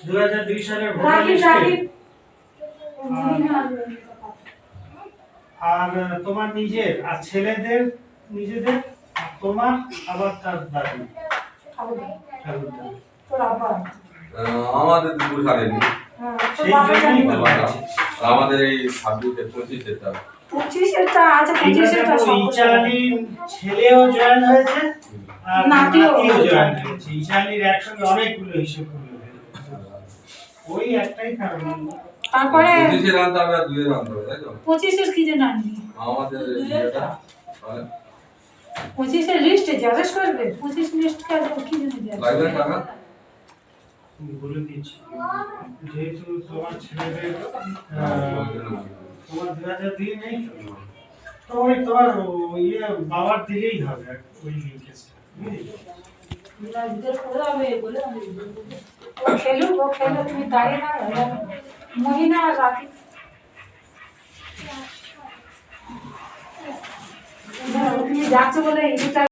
2002 সালের ভোটার লিস্টে আর তোমার নিজের আর ছেলেদের নিজেদের তোমার আবার তার দাদু আমাদের দুপুর সারেনি সেই জন্যই আমাদের এই 26-25-এর 25-এরটা আছে, 25-এরটা সব ইচালির ছেলেও জয়েন হয়েছে আর নাতিও জয়েন হয়েছে। ইচালির একসঙ্গে অনেকগুলো হিসেব করলো, ওই একটাই কারণ। তারপরে 25-এর আনতে হবে আর 2-এর আনতে হবে, তাই তো? 25-এর কি জানেন আমাদের এটা 25-এর লিস্টে জেরক্স করবে, 25 লিস্ট কাজ কি জানেন লাগবে টাকা বলে দিচ্ছি, যেহেতু তোমার ছেলেদের তোমার 2002 নেই তো ওই তোমার ইয়ে বাবার দিলেই হবে ওই লিঙ্কেজটা, ও খেলো তুমি দাঁড়িয়ে না মহিনা রাখি তুমি যাচ্ছ বলে